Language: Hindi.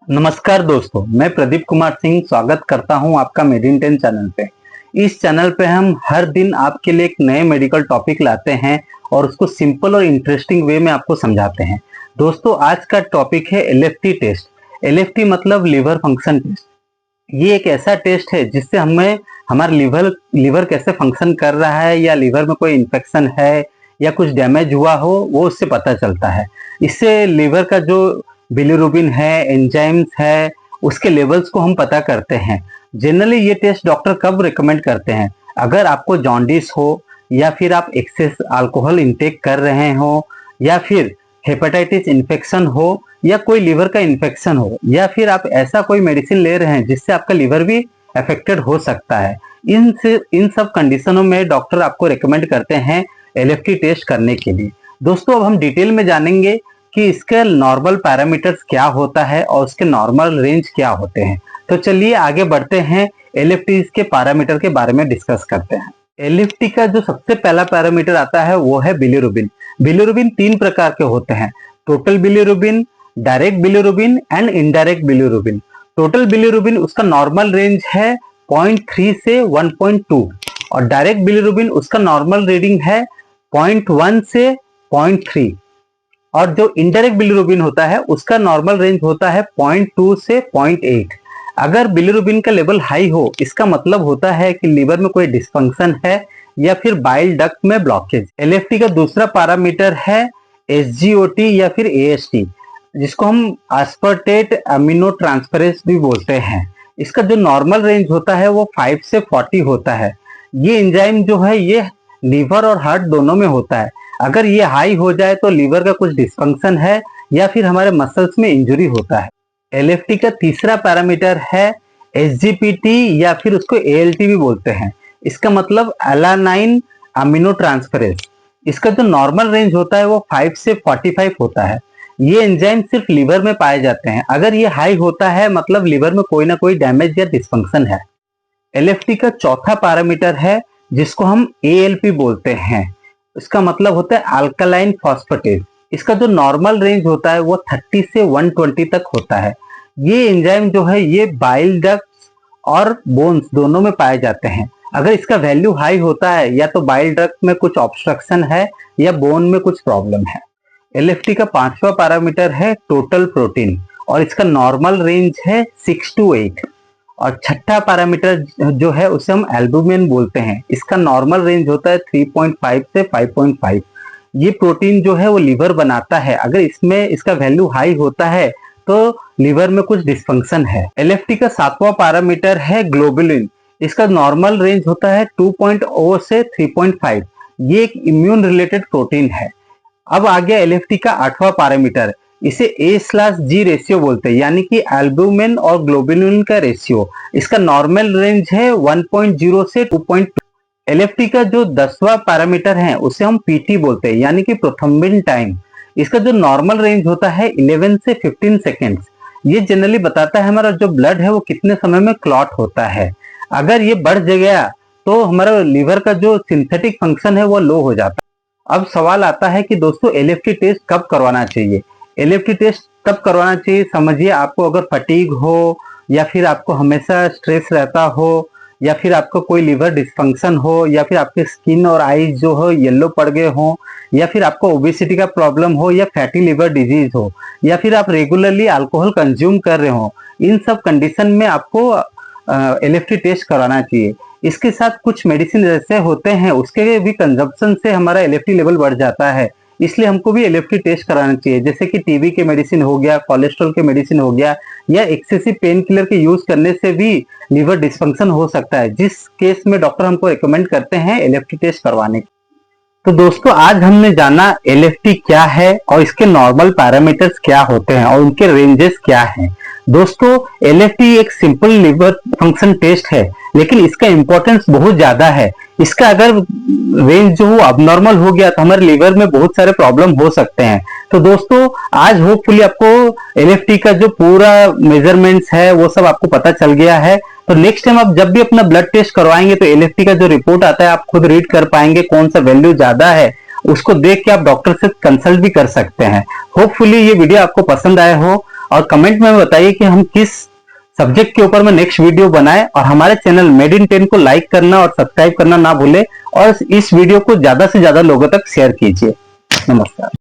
नमस्कार दोस्तों, मैं प्रदीप कुमार सिंह स्वागत करता हूं आपका मेडिटेन चैनल पे। इस चैनल पे हम हर दिन आपके लिए एक नए मेडिकल टॉपिक लाते हैं और उसको सिंपल और इंटरेस्टिंग वे में आपको समझाते हैं। दोस्तों, आज का टॉपिक है एलएफटी टेस्ट। एलएफटी मतलब लिवर फंक्शन टेस्ट। ये एक ऐसा टेस्ट है जिससे हमें हमारा लिवर कैसे फंक्शन कर रहा है या लिवर में कोई इन्फेक्शन है या कुछ डैमेज हुआ हो, वो उससे पता चलता है। इससे लिवर का जो बिलिरुबिन है, एंजाइम्स है, उसके लेवल्स को हम पता करते हैं। जनरली ये टेस्ट डॉक्टर कब रिकमेंड करते हैं? अगर आपको जॉन्डिस हो या फिर आप एक्सेस अल्कोहल इंटेक कर रहे हो या फिर हेपेटाइटिस इन्फेक्शन हो या कोई लिवर का इन्फेक्शन हो या फिर आप ऐसा कोई मेडिसिन ले रहे हैं जिससे आपका लिवर भी अफेक्टेड हो सकता है। इन सब कंडीशनों में डॉक्टर आपको रिकमेंड करते हैं एलएफटी टेस्ट करने के लिए। दोस्तों, अब हम डिटेल में जानेंगे कि इसके नॉर्मल पैरामीटर्स क्या होता है और उसके नॉर्मल रेंज क्या होते हैं। तो चलिए आगे बढ़ते हैं, एलएफटी के पैरामीटर के बारे में डिस्कस करते हैं। एलएफटी का जो सबसे पहला पैरामीटर आता है वो है बिलिरुबिन। बिलिरुबिन 3 प्रकार के होते हैं: total bilirubin, direct bilirubin and indirect bilirubin. Total bilirubin उसका नॉर्मल रेंज है 0.3 से 1.2 और डायरेक्ट बिलिरुबिन उसका नॉर्मल रीडिंग है 0.1 से 0.3 और जो इनडायरेक्ट बिलिरुबिन होता है उसका नॉर्मल रेंज होता है 0.2 से 0.8। अगर बिलिरुबिन का लेवल हाई हो, इसका मतलब होता है कि लिवर में कोई डिस्फंक्शन है या फिर बाइल डक्ट में ब्लॉकेज। एलएफटी का दूसरा पैरामीटर है एसजीओटी या फिर एएसटी, जिसको हम एस्पार्टेट अमीनो ट्रांसफरेज भी बोलते हैं। इसका जो नॉर्मल रेंज होता है वो 5 से 40 होता है। ये एंजाइम जो है ये लीवर और हार्ट दोनों में होता है। अगर ये हाई हो जाए तो लीवर का कुछ डिस्फंक्शन है या फिर हमारे मसल्स में इंजरी होता है। एलएफटी का तीसरा पैरामीटर है एसजीपीटी या फिर उसको एएलटी भी बोलते हैं। इसका मतलब एलानाइन अमीनो ट्रांसफरेज। इसका जो नॉर्मल रेंज होता है वो 5 से 45 होता है। ये एंजाइम सिर्फ लिवर में पाए जाते हैं। अगर ये हाई होता है मतलब लिवर में कोई ना कोई डैमेज या डिस्फंक्शन है। एलएफटी का चौथा पैरामीटर है जिसको हम एएलपी बोलते हैं। इसका मतलब होता है अल्कलाइन फॉस्फेटेज। इसका जो नॉर्मल रेंज होता है वो 30 से 120 तक होता है। ये एंजाइम जो है ये बाइल डक्ट्स और बोन्स दोनों में पाए जाते हैं। अगर इसका वैल्यू हाई होता है या तो बाइल डक्ट में कुछ ऑब्स्ट्रक्शन है या बोन में कुछ प्रॉब्लम है। एलएफटी का 5वां पैरामीटर है टोटल प्रोटीन और इसका नॉर्मल रेंज है 6 to 8 और छठा पैरामीटर जो है उसे हम एल्बुमिन बोलते हैं। इसका नॉर्मल रेंज होता है 3.5 से 5.5। ये प्रोटीन जो है वो लिवर बनाता है। अगर इसमें इसका वैल्यू हाई होता है तो लिवर में कुछ डिस्फंक्शन है। एलएफटी का 7वां पैरामीटर है ग्लोबुलिन। इसका नॉर्मल रेंज होता है 2.0 से 3.5। ये एक इम्यून रिलेटेड प्रोटीन है। अब आ गया एलएफटी का 8वां पैरामीटर। इसे A/G रेशियो बोलते हैं, यानी कि एल्बुमिन और ग्लोबुलिन का रेशियो। इसका नॉर्मल रेंज है 1.0 से 2.2। एलएफटी का जो 10वां पैरामीटर है उसे हम पीटी बोलते हैं, यानी कि प्रोथ्रोम्बिन टाइम। इसका जो नॉर्मल रेंज होता है 11 से 15 सेकेंड्स। ये जनरली बताता है हमारा जो ब्लड है वो कितने समय में क्लॉट होता है। अगर ये बढ़ गया तो हमारा लिवर का जो सिंथेटिक फंक्शन है वो लो हो जाता है। अब सवाल आता है कि दोस्तों एलएफटी टेस्ट कब करवाना चाहिए? एलएफटी टेस्ट तब करवाना चाहिए, समझिए आपको अगर फटीग हो या फिर आपको हमेशा स्ट्रेस रहता हो या फिर आपको कोई लिवर डिस्फंक्शन हो या फिर आपके स्किन और आईज जो हो येलो पड़ गए हो या फिर आपको ओबेसिटी का प्रॉब्लम हो या फैटी लिवर डिजीज हो या फिर आप रेगुलरली अल्कोहल कंज्यूम कर रहे हो। इन सब कंडीशन में आपको एलएफटी टेस्ट कराना चाहिए। इसके साथ कुछ मेडिसिन ऐसे होते हैं उसके भी कंजप्शन से हमारा एलएफटी लेवल बढ़ जाता है, इसलिए हमको भी एलएफटी टेस्ट कराना चाहिए। जैसे कि टीबी के मेडिसिन हो गया, कोलेस्ट्रॉल के मेडिसिन हो गया या एक्सेसिव पेन किलर के यूज करने से भी लिवर डिस्फंक्शन हो सकता है, जिस केस में डॉक्टर हमको रिकमेंड करते हैं एलएफटी टेस्ट करवाने की। तो दोस्तों, आज हमने जाना एलएफटी क्या है और इसके नॉर्मल पैरामीटर्स क्या होते हैं और उनके रेंजेस क्या हैं। दोस्तों, एलएफटी एक सिंपल लिवर फंक्शन टेस्ट है, लेकिन इसका इंपॉर्टेंस बहुत ज्यादा है। इसका अगर रेंज जो अबनॉर्मल हो गया तो हमारे लिवर में बहुत सारे प्रॉब्लम हो सकते हैं। तो दोस्तों, आज होपफुली आपको एलएफटी का जो पूरा मेजरमेंट्स है वो सब आपको पता चल गया है। तो नेक्स्ट टाइम आप जब भी अपना ब्लड टेस्ट करवाएंगे तो एलएफटी का जो रिपोर्ट आता है आप खुद रीड कर पाएंगे, कौन सा वैल्यू ज्यादा है उसको देख के आप डॉक्टर से कंसल्ट भी कर सकते हैं। होपफुली ये वीडियो आपको पसंद आया हो। और कमेंट में बताइए कि हम किस सब्जेक्ट के ऊपर में नेक्स्ट वीडियो बनाए, और हमारे चैनल मेड इन 10 को लाइक करना और सब्सक्राइब करना ना भूले, और इस वीडियो को ज्यादा से ज्यादा लोगों तक शेयर कीजिए। नमस्कार।